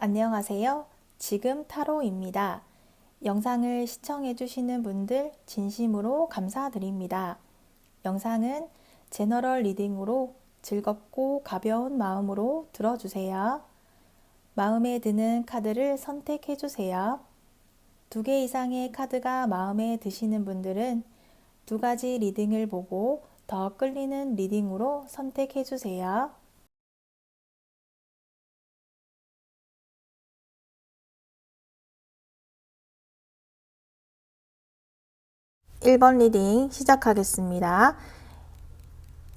안녕하세요. 지금 타로입니다. 영상을 시청해주시는 분들 진심으로 감사드립니다. 영상은 제너럴 리딩으로 즐겁고 가벼운 마음으로 들어주세요. 마음에 드는 카드를 선택해주세요. 2개 이상의 카드가 마음에 드시는 분들은 2가지 리딩을 보고 더 끌리는 리딩으로 선택해주세요. 1번 리딩 시작하겠습니다.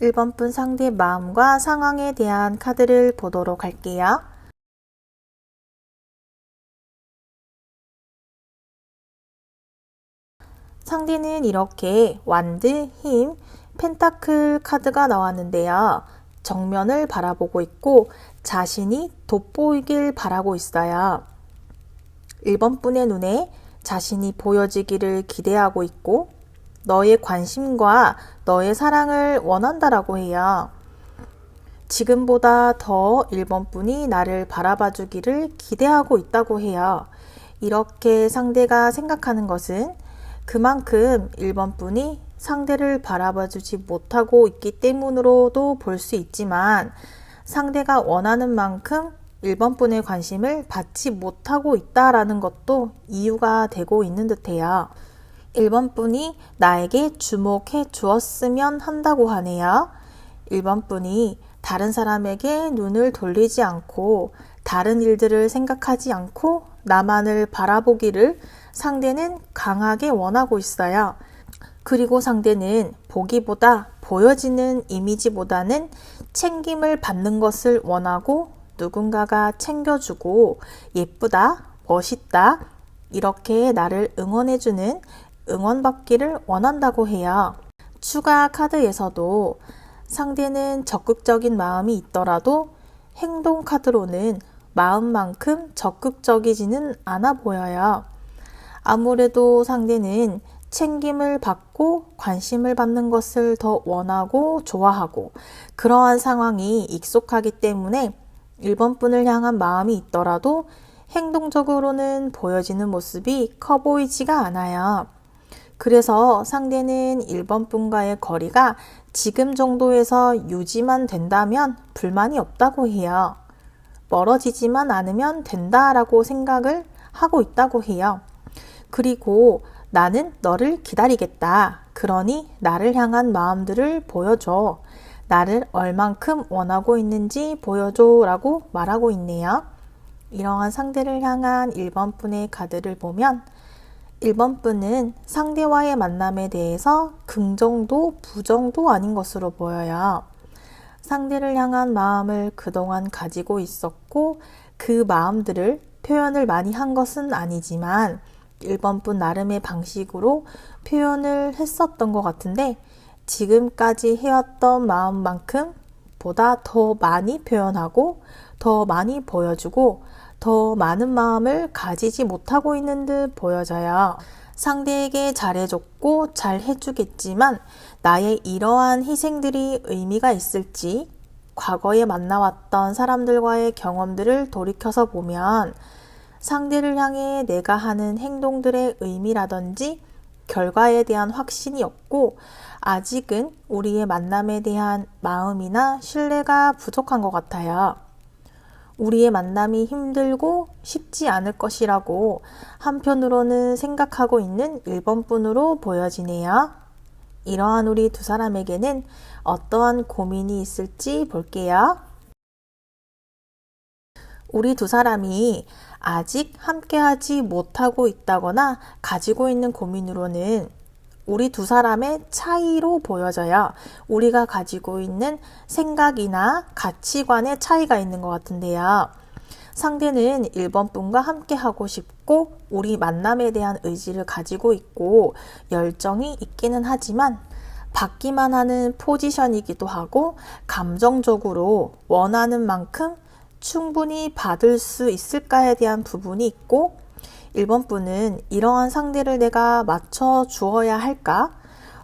1번 분 상대의 마음과 상황에 대한 카드를 보도록 할게요. 상대는 이렇게 완드, 힘, 펜타클 카드가 나왔는데요. 정면을 바라보고 있고 자신이 돋보이길 바라고 있어요. 1번 분의 눈에 자신이 보여지기를 기대하고 있고 너의 관심과 너의 사랑을 원한다라고 해요. 지금보다 더 1번 분이 나를 바라봐 주기를 기대하고 있다고 해요. 이렇게 상대가 생각하는 것은 그만큼 1번 분이 상대를 바라봐 주지 못하고 있기 때문으로도 볼 수 있지만 상대가 원하는 만큼 1번 분의 관심을 받지 못하고 있다라는 것도 이유가 되고 있는 듯해요. 1번 분이 나에게 주목해 주었으면 한다고 하네요. 1번 분이 다른 사람에게 눈을 돌리지 않고 다른 일들을 생각하지 않고 나만을 바라보기를 상대는 강하게 원하고 있어요. 그리고 상대는 보기보다 보여지는 이미지보다는 챙김을 받는 것을 원하고 누군가가 챙겨주고 예쁘다, 멋있다 이렇게 나를 응원해주는 응원받기를 원한다고 해요. 추가 카드에서도 상대는 적극적인 마음이 있더라도 행동 카드로는 마음만큼 적극적이지는 않아 보여요. 아무래도 상대는 챙김을 받고 관심을 받는 것을 더 원하고 좋아하고 그러한 상황이 익숙하기 때문에 1번 분을 향한 마음이 있더라도 행동적으로는 보여지는 모습이 커 보이지가 않아요. 그래서 상대는 1번 분과의 거리가 지금 정도에서 유지만 된다면 불만이 없다고 해요. 멀어지지만 않으면 된다라고 생각을 하고 있다고 해요. 그리고 나는 너를 기다리겠다. 그러니 나를 향한 마음들을 보여줘. 나를 얼만큼 원하고 있는지 보여줘 라고 말하고 있네요. 이러한 상대를 향한 1번 분의 카드를 보면 1번 분은 상대와의 만남에 대해서 긍정도 부정도 아닌 것으로 보여요. 상대를 향한 마음을 그동안 가지고 있었고 그 마음들을 표현을 많이 한 것은 아니지만 1번 분 나름의 방식으로 표현을 했었던 것 같은데 지금까지 해왔던 마음만큼 보다 더 많이 표현하고 더 많이 보여주고 더 많은 마음을 가지지 못하고 있는 듯 보여져요. 상대에게 잘해줬고 잘 해주겠지만 나의 이러한 희생들이 의미가 있을지 과거에 만나왔던 사람들과의 경험들을 돌이켜서 보면 상대를 향해 내가 하는 행동들의 의미라든지 결과에 대한 확신이 없고 아직은 우리의 만남에 대한 마음이나 신뢰가 부족한 것 같아요. 우리의 만남이 힘들고 쉽지 않을 것이라고 한편으로는 생각하고 있는 1번 분으로 보여지네요. 이러한 우리 두 사람에게는 어떠한 고민이 있을지 볼게요. 우리 두 사람이 아직 함께하지 못하고 있다거나 가지고 있는 고민으로는 우리 두 사람의 차이로 보여져요. 우리가 가지고 있는 생각이나 가치관의 차이가 있는 것 같은데요. 상대는 1번 분과 함께 하고 싶고 우리 만남에 대한 의지를 가지고 있고 열정이 있기는 하지만 받기만 하는 포지션이기도 하고 감정적으로 원하는 만큼 충분히 받을 수 있을까에 대한 부분이 있고 1번 분은 이러한 상대를 내가 맞춰 주어야 할까?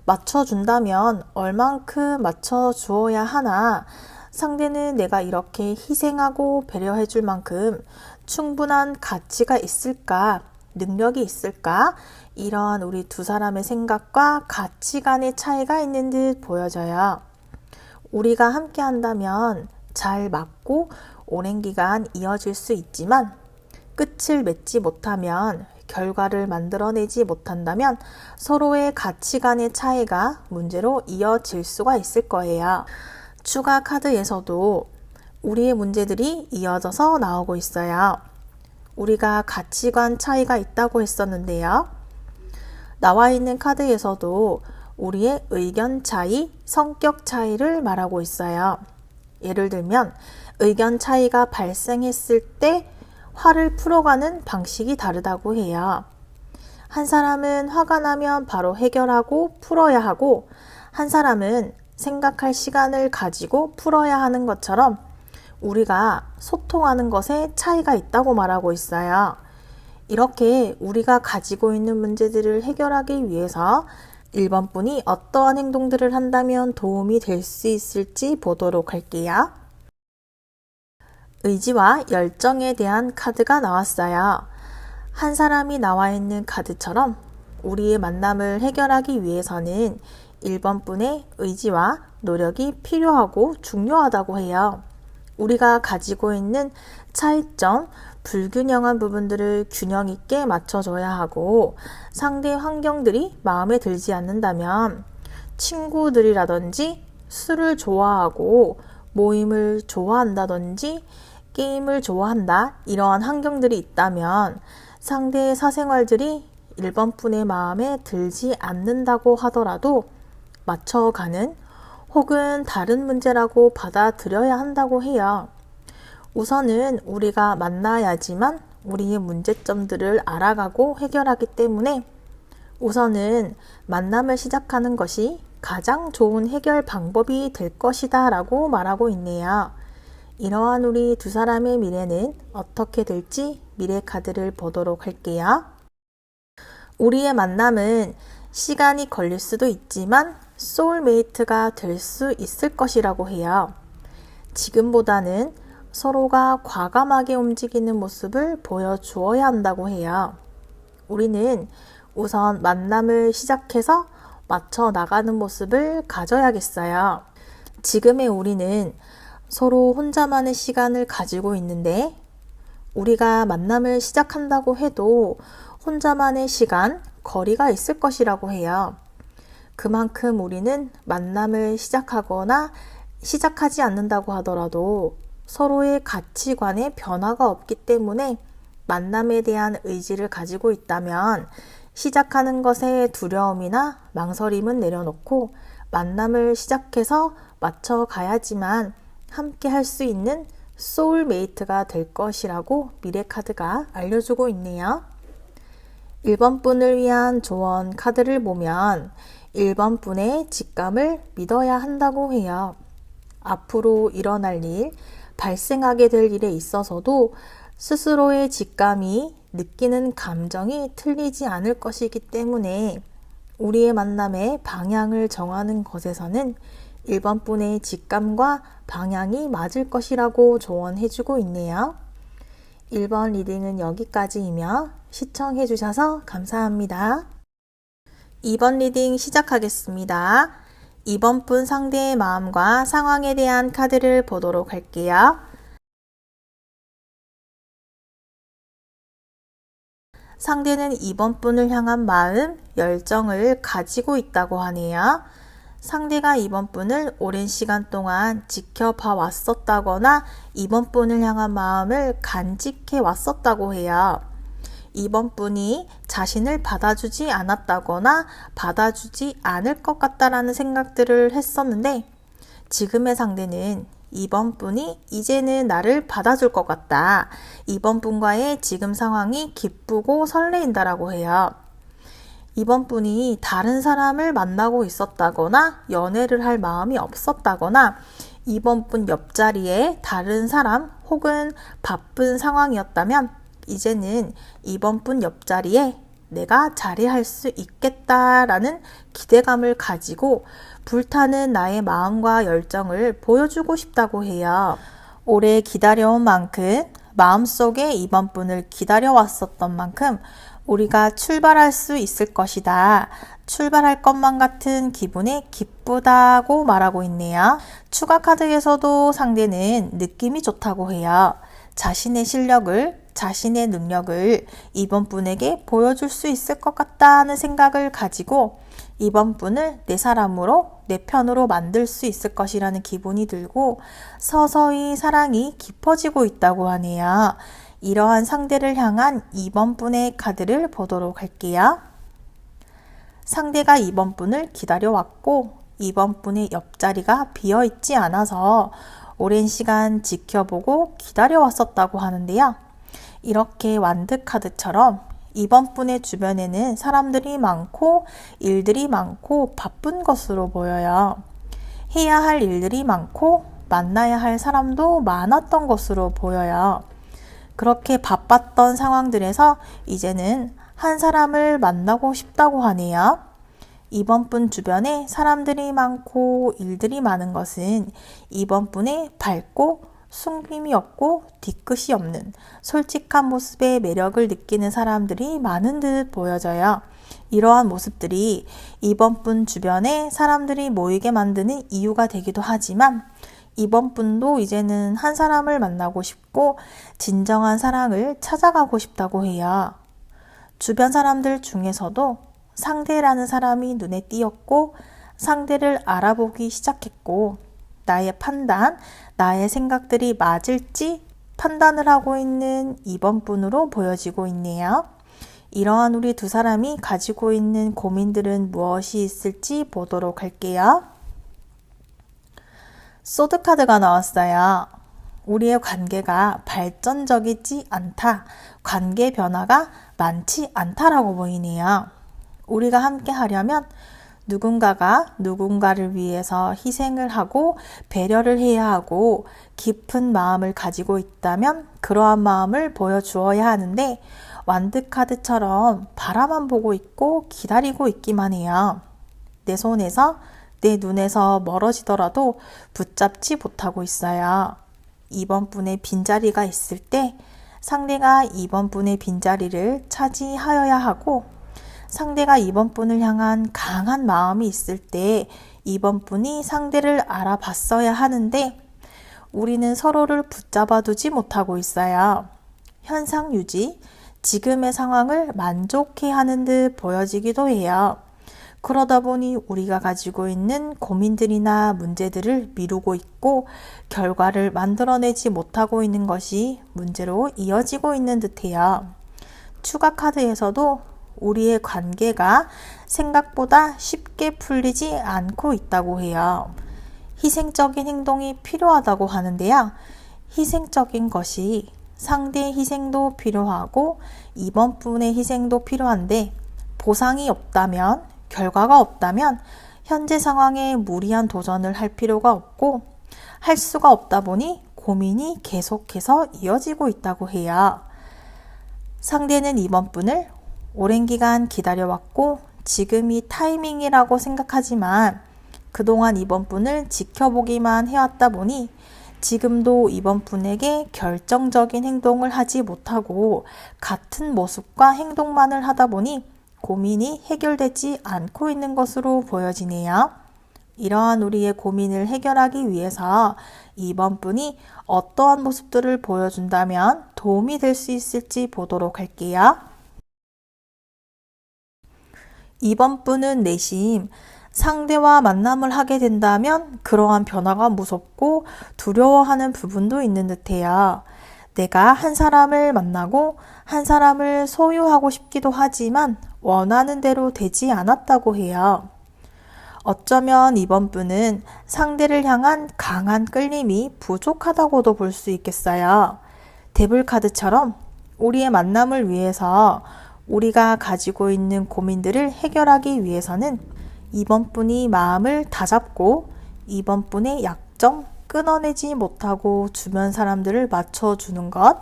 맞춰준다면 얼만큼 맞춰 주어야 하나? 상대는 내가 이렇게 희생하고 배려해 줄 만큼 충분한 가치가 있을까? 능력이 있을까? 이런 우리 두 사람의 생각과 가치관의 차이가 있는 듯 보여져요. 우리가 함께 한다면 잘 맞고 오랜 기간 이어질 수 있지만 끝을 맺지 못하면, 결과를 만들어내지 못한다면 서로의 가치관의 차이가 문제로 이어질 수가 있을 거예요. 추가 카드에서도 우리의 문제들이 이어져서 나오고 있어요. 우리가 가치관 차이가 있다고 했었는데요. 나와 있는 카드에서도 우리의 의견 차이, 성격 차이를 말하고 있어요. 예를 들면 의견 차이가 발생했을 때 화를 풀어가는 방식이 다르다고 해요. 한 사람은 화가 나면 바로 해결하고 풀어야 하고, 한 사람은 생각할 시간을 가지고 풀어야 하는 것처럼 우리가 소통하는 것에 차이가 있다고 말하고 있어요. 이렇게 우리가 가지고 있는 문제들을 해결하기 위해서 1번 분이 어떠한 행동들을 한다면 도움이 될 수 있을지 보도록 할게요. 의지와 열정에 대한 카드가 나왔어요. 한 사람이 나와 있는 카드처럼 우리의 만남을 해결하기 위해서는 1번 분의 의지와 노력이 필요하고 중요하다고 해요. 우리가 가지고 있는 차이점, 불균형한 부분들을 균형 있게 맞춰줘야 하고, 상대 환경들이 마음에 들지 않는다면 친구들이라든지 술을 좋아하고 모임을 좋아한다든지 게임을 좋아한다, 이러한 환경들이 있다면 상대의 사생활들이 1번 분의 마음에 들지 않는다고 하더라도 맞춰가는, 혹은 다른 문제라고 받아들여야 한다고 해요. 우선은 우리가 만나야지만 우리의 문제점들을 알아가고 해결하기 때문에 우선은 만남을 시작하는 것이 가장 좋은 해결 방법이 될 것이다 라고 말하고 있네요. 이러한 우리 두 사람의 미래는 어떻게 될지 미래 카드를 보도록 할게요. 우리의 만남은 시간이 걸릴 수도 있지만 소울메이트가 될 수 있을 것이라고 해요. 지금보다는 서로가 과감하게 움직이는 모습을 보여주어야 한다고 해요. 우리는 우선 만남을 시작해서 맞춰 나가는 모습을 가져야겠어요. 지금의 우리는 서로 혼자만의 시간을 가지고 있는데, 우리가 만남을 시작한다고 해도 혼자만의 시간, 거리가 있을 것이라고 해요. 그만큼 우리는 만남을 시작하거나 시작하지 않는다고 하더라도 서로의 가치관에 변화가 없기 때문에 만남에 대한 의지를 가지고 있다면 시작하는 것에 두려움이나 망설임은 내려놓고 만남을 시작해서 맞춰가야지만 함께 할 수 있는 소울메이트가 될 것이라고 미래 카드가 알려주고 있네요. 1번 분을 위한 조언 카드를 보면 1번 분의 직감을 믿어야 한다고 해요. 앞으로 일어날 일, 발생하게 될 일에 있어서도 스스로의 직감이 느끼는 감정이 틀리지 않을 것이기 때문에 우리의 만남의 방향을 정하는 것에서는 1번 분의 직감과 방향이 맞을 것이라고 조언해주고 있네요. 1번 리딩은 여기까지이며 시청해주셔서 감사합니다. 2번 리딩 시작하겠습니다. 2번 분 상대의 마음과 상황에 대한 카드를 보도록 할게요. 상대는 2번 분을 향한 마음, 열정을 가지고 있다고 하네요. 상대가 2번 분을 오랜 시간 동안 지켜봐 왔었다거나 2번 분을 향한 마음을 간직해 왔었다고 해요. 2번 분이 자신을 받아주지 않았다거나 받아주지 않을 것 같다라는 생각들을 했었는데, 지금의 상대는 2번 분이 이제는 나를 받아줄 것 같다. 2번 분과의 지금 상황이 기쁘고 설레인다라고 해요. 2번 분이 다른 사람을 만나고 있었다거나 연애를 할 마음이 없었다거나 2번 분 옆자리에 다른 사람 혹은 바쁜 상황이었다면 이제는 2번 분 옆자리에 내가 자리할 수 있겠다라는 기대감을 가지고 불타는 나의 마음과 열정을 보여주고 싶다고 해요. 오래 기다려온 만큼 마음속에 이번 분을 기다려왔었던 만큼 우리가 출발할 수 있을 것이다. 출발할 것만 같은 기분에 기쁘다고 말하고 있네요. 추가 카드에서도 상대는 느낌이 좋다고 해요. 자신의 실력을, 자신의 능력을 이번 분에게 보여줄 수 있을 것 같다는 생각을 가지고 이번 분을 내 사람으로, 내 편으로 만들 수 있을 것이라는 기분이 들고 서서히 사랑이 깊어지고 있다고 하네요. 이러한 상대를 향한 이번 분의 카드를 보도록 할게요. 상대가 이번 분을 기다려왔고 이번 분의 옆자리가 비어있지 않아서 오랜 시간 지켜보고 기다려왔었다고 하는데요. 이렇게 완드 카드처럼 이번 분의 주변에는 사람들이 많고 일들이 많고 바쁜 것으로 보여요. 해야 할 일들이 많고 만나야 할 사람도 많았던 것으로 보여요. 그렇게 바빴던 상황들에서 이제는 한 사람을 만나고 싶다고 하네요. 이번 분 주변에 사람들이 많고 일들이 많은 것은 이번 분의 밝고 숨김이 없고 뒤끝이 없는 솔직한 모습의 매력을 느끼는 사람들이 많은 듯 보여져요. 이러한 모습들이 이번 분 주변에 사람들이 모이게 만드는 이유가 되기도 하지만 이번 분도 이제는 한 사람을 만나고 싶고 진정한 사랑을 찾아가고 싶다고 해요. 주변 사람들 중에서도 상대라는 사람이 눈에 띄었고 상대를 알아보기 시작했고 나의 판단, 나의 생각들이 맞을지 판단을 하고 있는 이번 분으로 보여지고 있네요. 이러한 우리 두 사람이 가지고 있는 고민들은 무엇이 있을지 보도록 할게요. 소드 카드가 나왔어요. 우리의 관계가 발전적이지 않다. 관계 변화가 많지 않다라고 보이네요. 우리가 함께 하려면 누군가가 누군가를 위해서 희생을 하고 배려를 해야 하고 깊은 마음을 가지고 있다면 그러한 마음을 보여주어야 하는데 완드 카드처럼 바라만 보고 있고 기다리고 있기만 해요. 내 손에서 내 눈에서 멀어지더라도 붙잡지 못하고 있어요. 이번 분의 빈자리가 있을 때 상대가 이번 분의 빈자리를 차지하여야 하고 상대가 이번 분을 향한 강한 마음이 있을 때 이번 분이 상대를 알아봤어야 하는데 우리는 서로를 붙잡아 두지 못하고 있어요. 현상 유지, 지금의 상황을 만족해 하는 듯 보여지기도 해요. 그러다 보니 우리가 가지고 있는 고민들이나 문제들을 미루고 있고 결과를 만들어내지 못하고 있는 것이 문제로 이어지고 있는 듯해요. 추가 카드에서도 우리의 관계가 생각보다 쉽게 풀리지 않고 있다고 해요. 희생적인 행동이 필요하다고 하는데요. 희생적인 것이 상대의 희생도 필요하고 이번 분의 희생도 필요한데 보상이 없다면, 결과가 없다면 현재 상황에 무리한 도전을 할 필요가 없고 할 수가 없다 보니 고민이 계속해서 이어지고 있다고 해요. 상대는 이번 분을 오랜 기간 기다려왔고 지금이 타이밍이라고 생각하지만 그동안 이번 분을 지켜보기만 해왔다 보니 지금도 이번 분에게 결정적인 행동을 하지 못하고 같은 모습과 행동만을 하다 보니 고민이 해결되지 않고 있는 것으로 보여지네요. 이러한 우리의 고민을 해결하기 위해서 이번 분이 어떠한 모습들을 보여준다면 도움이 될 수 있을지 보도록 할게요. 이번 분은 내심 상대와 만남을 하게 된다면 그러한 변화가 무섭고 두려워하는 부분도 있는 듯해요. 내가 한 사람을 만나고 한 사람을 소유하고 싶기도 하지만 원하는 대로 되지 않았다고 해요. 어쩌면 이번 분은 상대를 향한 강한 끌림이 부족하다고도 볼 수 있겠어요. 데블 카드처럼 우리의 만남을 위해서 우리가 가지고 있는 고민들을 해결하기 위해서는 이번 분이 마음을 다잡고 이번 분의 약점 끊어내지 못하고 주변 사람들을 맞춰주는 것,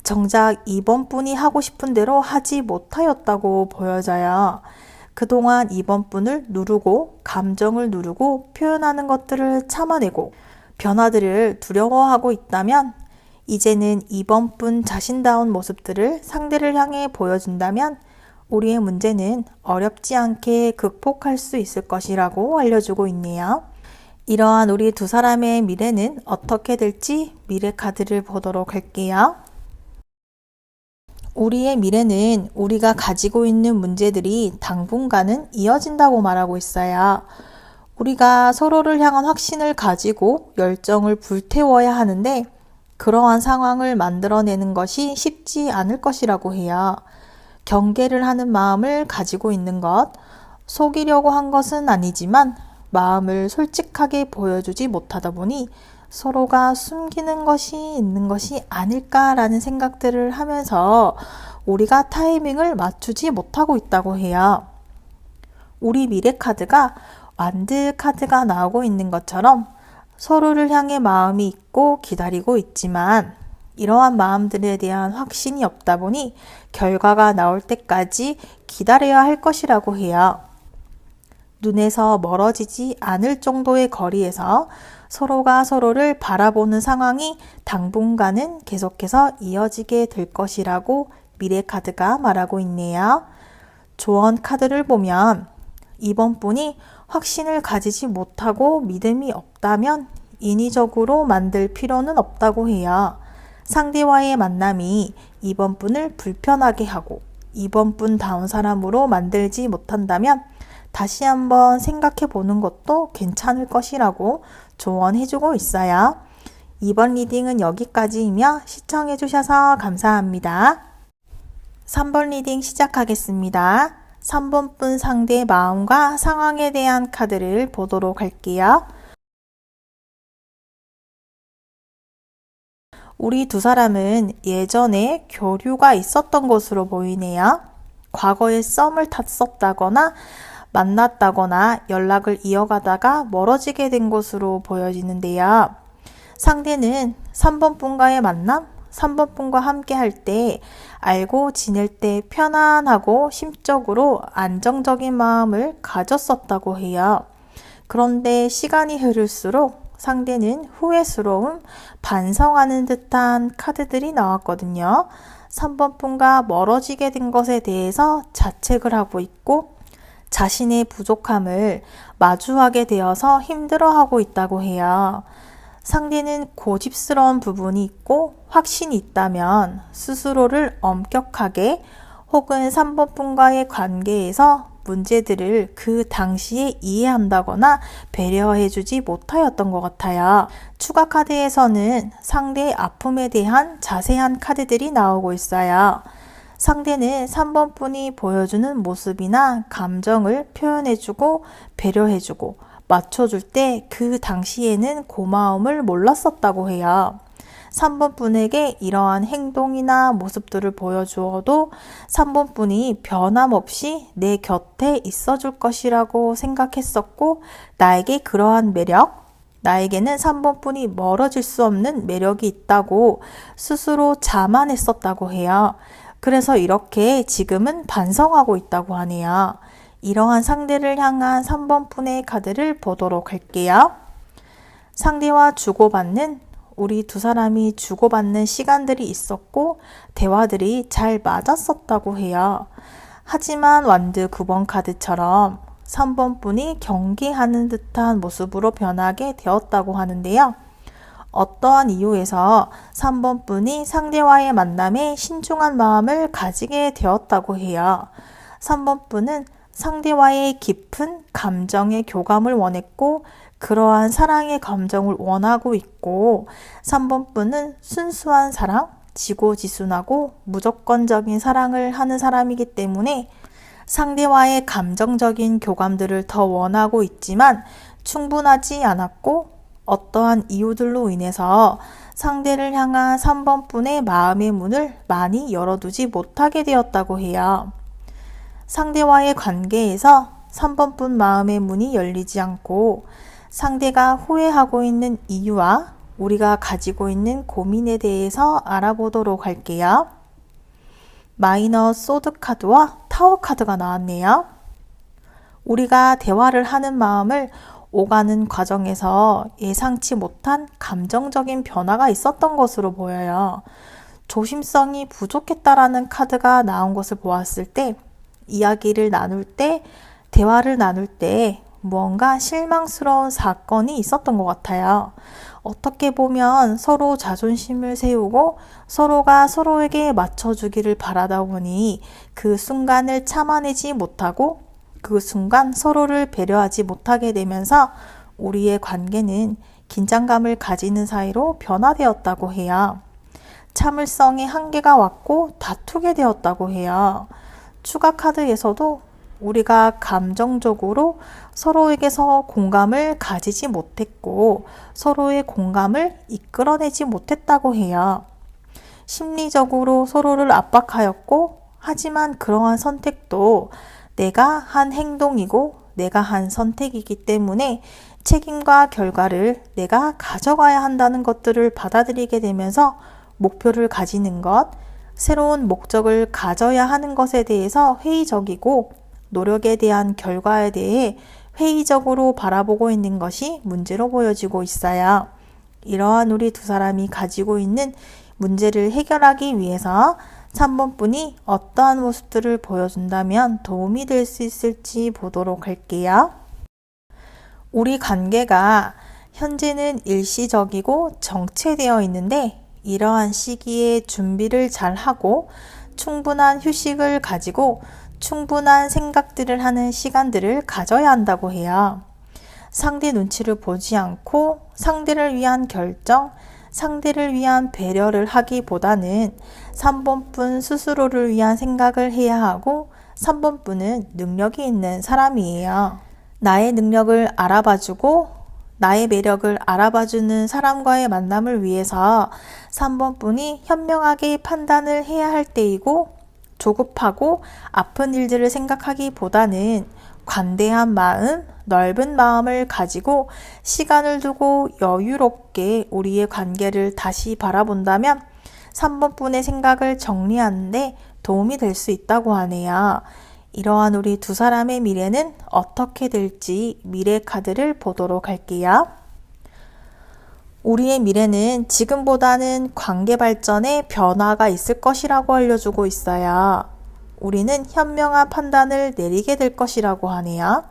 정작 이번 분이 하고 싶은 대로 하지 못하였다고 보여져요. 그동안 이번 분을 누르고 감정을 누르고 표현하는 것들을 참아내고 변화들을 두려워하고 있다면 이제는 이번 분 자신다운 모습들을 상대를 향해 보여준다면 우리의 문제는 어렵지 않게 극복할 수 있을 것이라고 알려주고 있네요. 이러한 우리 두 사람의 미래는 어떻게 될지 미래 카드를 보도록 할게요. 우리의 미래는 우리가 가지고 있는 문제들이 당분간은 이어진다고 말하고 있어요. 우리가 서로를 향한 확신을 가지고 열정을 불태워야 하는데 그러한 상황을 만들어내는 것이 쉽지 않을 것이라고 해요. 경계를 하는 마음을 가지고 있는 것, 속이려고 한 것은 아니지만 마음을 솔직하게 보여주지 못하다 보니 서로가 숨기는 것이 있는 것이 아닐까라는 생각들을 하면서 우리가 타이밍을 맞추지 못하고 있다고 해요. 우리 미래 카드가 완드 카드가 나오고 있는 것처럼 서로를 향해 마음이 있고 기다리고 있지만 이러한 마음들에 대한 확신이 없다 보니 결과가 나올 때까지 기다려야 할 것이라고 해요. 눈에서 멀어지지 않을 정도의 거리에서 서로가 서로를 바라보는 상황이 당분간은 계속해서 이어지게 될 것이라고 미래 카드가 말하고 있네요. 조언 카드를 보면 이번 분이 확신을 가지지 못하고 믿음이 없다면 인위적으로 만들 필요는 없다고 해요. 상대와의 만남이 이번 분을 불편하게 하고 이번 분다운 사람으로 만들지 못한다면 다시 한번 생각해 보는 것도 괜찮을 것이라고 조언해주고 있어요. 이번 리딩은 여기까지이며 시청해 주셔서 감사합니다. 3번 리딩 시작하겠습니다. 3번 분 상대의 마음과 상황에 대한 카드를 보도록 할게요. 우리 두 사람은 예전에 교류가 있었던 것으로 보이네요. 과거에 썸을 탔었다거나 만났다거나 연락을 이어가다가 멀어지게 된 것으로 보여지는데요. 상대는 3번 분과의 만남, 3번 분과 함께 할 때 알고 지낼 때 편안하고 심적으로 안정적인 마음을 가졌었다고 해요. 그런데 시간이 흐를수록 상대는 후회스러움, 반성하는 듯한 카드들이 나왔거든요. 3번 분과 멀어지게 된 것에 대해서 자책을 하고 있고 자신의 부족함을 마주하게 되어서 힘들어하고 있다고 해요. 상대는 고집스러운 부분이 있고 확신이 있다면 스스로를 엄격하게 혹은 3번 분과의 관계에서 문제들을 그 당시에 이해한다거나 배려해주지 못하였던 것 같아요. 추가 카드에서는 상대의 아픔에 대한 자세한 카드들이 나오고 있어요. 상대는 3번 분이 보여주는 모습이나 감정을 표현해주고 배려해주고 맞춰줄 때 그 당시에는 고마움을 몰랐었다고 해요. 3번 분에게 이러한 행동이나 모습들을 보여주어도 3번 분이 변함없이 내 곁에 있어줄 것이라고 생각했었고 나에게 그러한 매력, 나에게는 3번 분이 멀어질 수 없는 매력이 있다고 스스로 자만했었다고 해요. 그래서 이렇게 지금은 반성하고 있다고 하네요. 이러한 상대를 향한 3번 분의 카드를 보도록 할게요. 상대와 주고받는 우리 두 사람이 주고받는 시간들이 있었고 대화들이 잘 맞았었다고 해요. 하지만 완드 9번 카드처럼 3번 분이 경계하는 듯한 모습으로 변하게 되었다고 하는데요. 어떠한 이유에서 3번 분이 상대와의 만남에 신중한 마음을 가지게 되었다고 해요. 3번 분은 상대와의 깊은 감정의 교감을 원했고 그러한 사랑의 감정을 원하고 있고 3번 분은 순수한 사랑, 지고지순하고 무조건적인 사랑을 하는 사람이기 때문에 상대와의 감정적인 교감들을 더 원하고 있지만 충분하지 않았고 어떠한 이유들로 인해서 상대를 향한 3번 분의 마음의 문을 많이 열어두지 못하게 되었다고 해요. 상대와의 관계에서 3번 분 마음의 문이 열리지 않고 상대가 후회하고 있는 이유와 우리가 가지고 있는 고민에 대해서 알아보도록 할게요. 마이너 소드 카드와 타워 카드가 나왔네요. 우리가 대화를 하는 마음을 오가는 과정에서 예상치 못한 감정적인 변화가 있었던 것으로 보여요. 조심성이 부족했다라는 카드가 나온 것을 보았을 때 이야기를 나눌 때, 대화를 나눌 때 무언가 실망스러운 사건이 있었던 것 같아요. 어떻게 보면 서로 자존심을 세우고 서로가 서로에게 맞춰주기를 바라다 보니 그 순간을 참아내지 못하고 그 순간 서로를 배려하지 못하게 되면서 우리의 관계는 긴장감을 가지는 사이로 변화되었다고 해요. 참을성의 한계가 왔고 다투게 되었다고 해요. 추가 카드에서도 우리가 감정적으로 서로에게서 공감을 가지지 못했고 서로의 공감을 이끌어내지 못했다고 해요. 심리적으로 서로를 압박하였고 하지만 그러한 선택도 내가 한 행동이고 내가 한 선택이기 때문에 책임과 결과를 내가 가져가야 한다는 것들을 받아들이게 되면서 목표를 가지는 것, 새로운 목적을 가져야 하는 것에 대해서 회의적이고 노력에 대한 결과에 대해 회의적으로 바라보고 있는 것이 문제로 보여지고 있어요. 이러한 우리 두 사람이 가지고 있는 문제를 해결하기 위해서 3번 분이 어떠한 모습들을 보여준다면 도움이 될 수 있을지 보도록 할게요. 우리 관계가 현재는 일시적이고 정체되어 있는데 이러한 시기에 준비를 잘 하고 충분한 휴식을 가지고 충분한 생각들을 하는 시간들을 가져야 한다고 해요. 상대 눈치를 보지 않고 상대를 위한 결정, 상대를 위한 배려를 하기보다는 3번 분 스스로를 위한 생각을 해야 하고 3번 분은 능력이 있는 사람이에요. 나의 능력을 알아봐주고 나의 매력을 알아봐주는 사람과의 만남을 위해서 3번 분이 현명하게 판단을 해야 할 때이고 조급하고 아픈 일들을 생각하기보다는 관대한 마음, 넓은 마음을 가지고 시간을 두고 여유롭게 우리의 관계를 다시 바라본다면 3번 분의 생각을 정리하는데 도움이 될 수 있다고 하네요. 이러한 우리 두 사람의 미래는 어떻게 될지 미래 카드를 보도록 할게요. 우리의 미래는 지금보다는 관계 발전에 변화가 있을 것이라고 알려주고 있어요. 우리는 현명한 판단을 내리게 될 것이라고 하네요.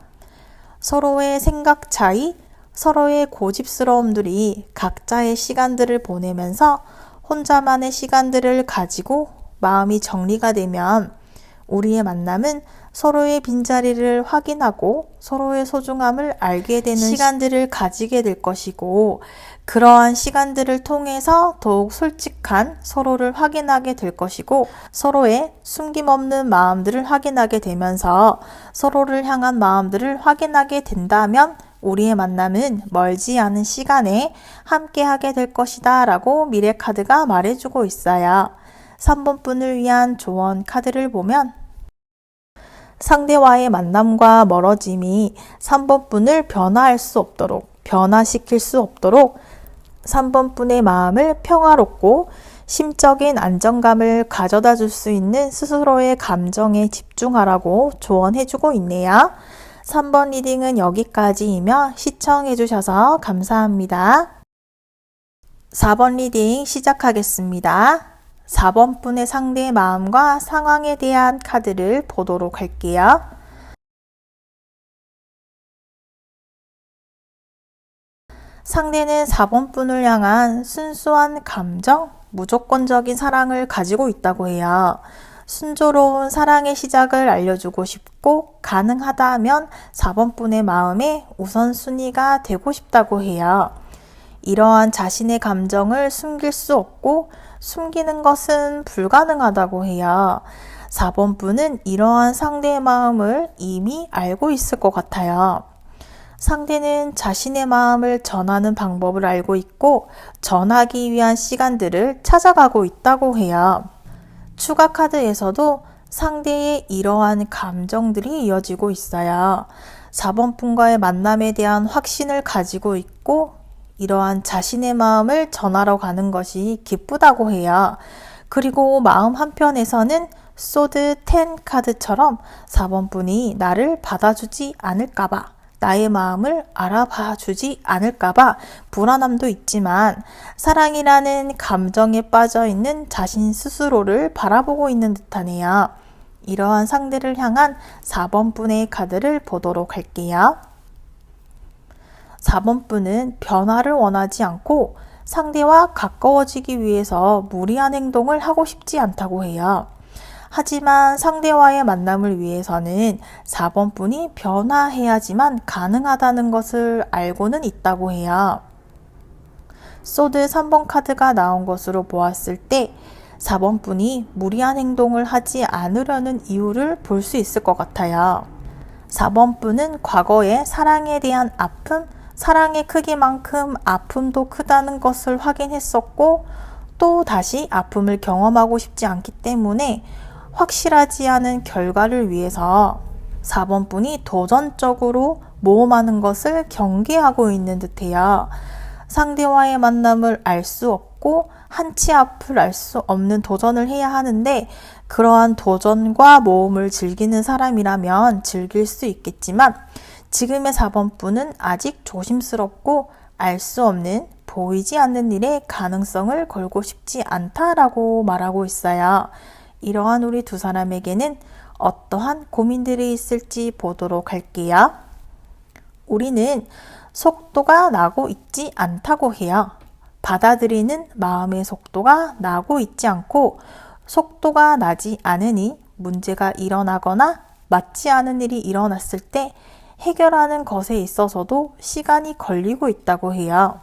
서로의 생각 차이, 서로의 고집스러움들이 각자의 시간들을 보내면서 혼자만의 시간들을 가지고 마음이 정리가 되면 우리의 만남은 서로의 빈자리를 확인하고 서로의 소중함을 알게 되는 시간들을 가지게 될 것이고 그러한 시간들을 통해서 더욱 솔직한 서로를 확인하게 될 것이고 서로의 숨김없는 마음들을 확인하게 되면서 서로를 향한 마음들을 확인하게 된다면 우리의 만남은 멀지 않은 시간에 함께하게 될 것이다 라고 미래 카드가 말해주고 있어요. 3번 분을 위한 조언 카드를 보면 상대와의 만남과 멀어짐이 3번 분을 변화시킬 수 없도록 3번 분의 마음을 평화롭고 심적인 안정감을 가져다 줄 수 있는 스스로의 감정에 집중하라고 조언해주고 있네요. 3번 리딩은 여기까지이며 시청해주셔서 감사합니다. 4번 리딩 시작하겠습니다. 4번 분의 상대의 마음과 상황에 대한 카드를 보도록 할게요. 상대는 4번 분을 향한 순수한 감정, 무조건적인 사랑을 가지고 있다고 해요. 순조로운 사랑의 시작을 알려주고 싶고 가능하다면 4번 분의 마음에 우선순위가 되고 싶다고 해요. 이러한 자신의 감정을 숨길 수 없고 숨기는 것은 불가능하다고 해요. 4번 분은 이러한 상대의 마음을 이미 알고 있을 것 같아요. 상대는 자신의 마음을 전하는 방법을 알고 있고 전하기 위한 시간들을 찾아가고 있다고 해요. 추가 카드에서도 상대의 이러한 감정들이 이어지고 있어요. 4번 분과의 만남에 대한 확신을 가지고 있고 이러한 자신의 마음을 전하러 가는 것이 기쁘다고 해요. 그리고 마음 한편에서는 소드 10 카드처럼 4번 분이 나를 받아주지 않을까봐 나의 마음을 알아봐 주지 않을까봐 불안함도 있지만 사랑이라는 감정에 빠져 있는 자신 스스로를 바라보고 있는 듯하네요. 이러한 상대를 향한 4번 분의 카드를 보도록 할게요. 4번 분은 변화를 원하지 않고 상대와 가까워지기 위해서 무리한 행동을 하고 싶지 않다고 해요. 하지만 상대와의 만남을 위해서는 4번 분이 변화해야지만 가능하다는 것을 알고는 있다고 해요. 소드 3번 카드가 나온 것으로 보았을 때 4번 분이 무리한 행동을 하지 않으려는 이유를 볼 수 있을 것 같아요. 4번 분은 과거의 사랑에 대한 아픔, 사랑의 크기만큼 아픔도 크다는 것을 확인했었고 또 다시 아픔을 경험하고 싶지 않기 때문에 확실하지 않은 결과를 위해서 4번 분이 도전적으로 모험하는 것을 경계하고 있는 듯해요. 상대와의 만남을 알 수 없고 한치 앞을 알 수 없는 도전을 해야 하는데 그러한 도전과 모험을 즐기는 사람이라면 즐길 수 있겠지만 지금의 4번 분은 아직 조심스럽고 알 수 없는 보이지 않는 일에 가능성을 걸고 싶지 않다라고 말하고 있어요. 이러한 우리 두 사람에게는 어떠한 고민들이 있을지 보도록 할게요. 우리는 속도가 나고 있지 않다고 해요. 받아들이는 마음의 속도가 나고 있지 않고 속도가 나지 않으니 문제가 일어나거나 맞지 않은 일이 일어났을 때 해결하는 것에 있어서도 시간이 걸리고 있다고 해요.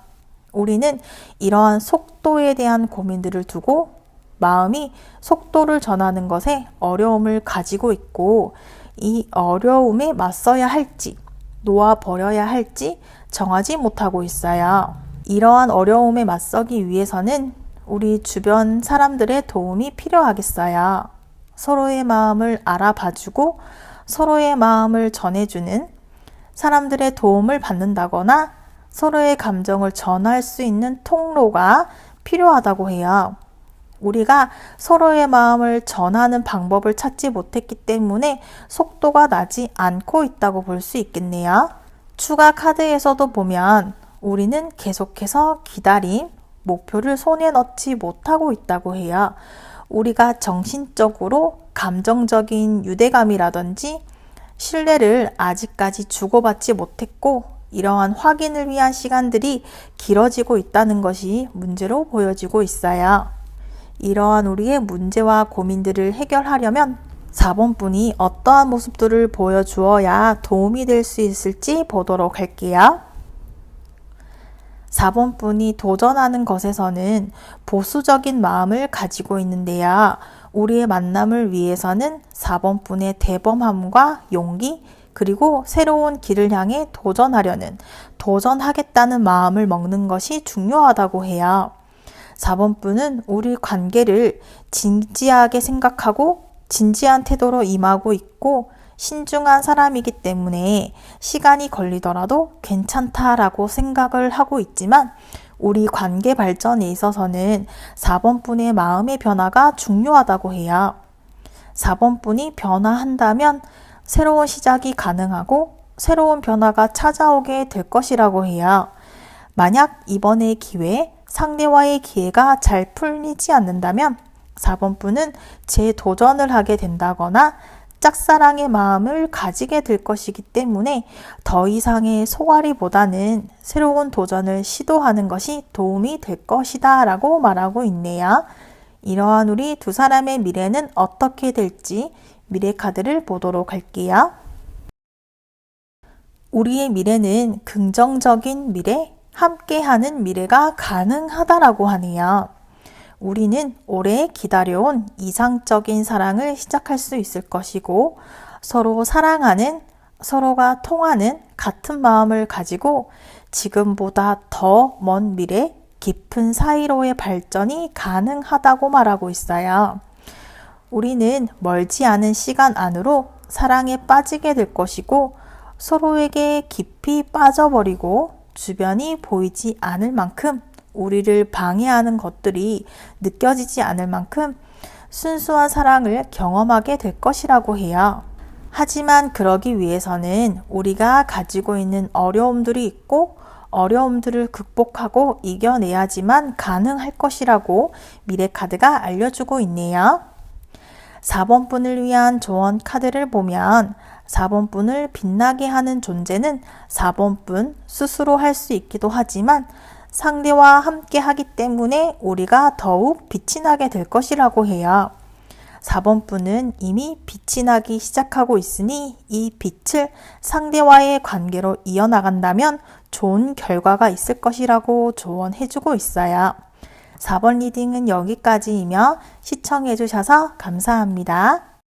우리는 이러한 속도에 대한 고민들을 두고 마음이 속도를 전하는 것에 어려움을 가지고 있고 이 어려움에 맞서야 할지 놓아버려야 할지 정하지 못하고 있어요. 이러한 어려움에 맞서기 위해서는 우리 주변 사람들의 도움이 필요하겠어요. 서로의 마음을 알아봐주고 서로의 마음을 전해주는 사람들의 도움을 받는다거나 서로의 감정을 전할 수 있는 통로가 필요하다고 해요. 우리가 서로의 마음을 전하는 방법을 찾지 못했기 때문에 속도가 나지 않고 있다고 볼 수 있겠네요. 추가 카드에서도 보면 우리는 계속해서 기다림, 목표를 손에 넣지 못하고 있다고 해요. 우리가 정신적으로 감정적인 유대감이라든지 신뢰를 아직까지 주고받지 못했고 이러한 확인을 위한 시간들이 길어지고 있다는 것이 문제로 보여지고 있어요. 이러한 우리의 문제와 고민들을 해결하려면 4번 분이 어떠한 모습들을 보여주어야 도움이 될 수 있을지 보도록 할게요. 4번 분이 도전하는 것에서는 보수적인 마음을 가지고 있는데요. 우리의 만남을 위해서는 4번 분의 대범함과 용기 그리고 새로운 길을 향해 도전하겠다는 마음을 먹는 것이 중요하다고 해요. 4번 분은 우리 관계를 진지하게 생각하고 진지한 태도로 임하고 있고 신중한 사람이기 때문에 시간이 걸리더라도 괜찮다라고 생각을 하고 있지만 우리 관계 발전에 있어서는 4번 분의 마음의 변화가 중요하다고 해요. 4번 분이 변화한다면 새로운 시작이 가능하고 새로운 변화가 찾아오게 될 것이라고 해요. 만약 이번의 기회에 상대와의 기회가 잘 풀리지 않는다면 4번 분은 재도전을 하게 된다거나 짝사랑의 마음을 가지게 될 것이기 때문에 더 이상의 소갈이보다는 새로운 도전을 시도하는 것이 도움이 될 것이다 라고 말하고 있네요. 이러한 우리 두 사람의 미래는 어떻게 될지 미래 카드를 보도록 할게요. 우리의 미래는 긍정적인 미래, 함께하는 미래가 가능하다라고 하네요. 우리는 오래 기다려온 이상적인 사랑을 시작할 수 있을 것이고 서로 사랑하는, 서로가 통하는 같은 마음을 가지고 지금보다 더 먼 미래, 깊은 사이로의 발전이 가능하다고 말하고 있어요. 우리는 멀지 않은 시간 안으로 사랑에 빠지게 될 것이고 서로에게 깊이 빠져버리고 주변이 보이지 않을 만큼 우리를 방해하는 것들이 느껴지지 않을 만큼 순수한 사랑을 경험하게 될 것이라고 해요. 하지만 그러기 위해서는 우리가 가지고 있는 어려움들이 있고 어려움들을 극복하고 이겨내야지만 가능할 것이라고 미래카드가 알려주고 있네요. 4번 분을 위한 조언 카드를 보면 4번 분을 빛나게 하는 존재는 4번 분 스스로 할 수 있기도 하지만 상대와 함께 하기 때문에 우리가 더욱 빛이 나게 될 것이라고 해요. 4번 분은 이미 빛이 나기 시작하고 있으니 이 빛을 상대와의 관계로 이어나간다면 좋은 결과가 있을 것이라고 조언해주고 있어요. 4번 리딩은 여기까지이며 시청해주셔서 감사합니다.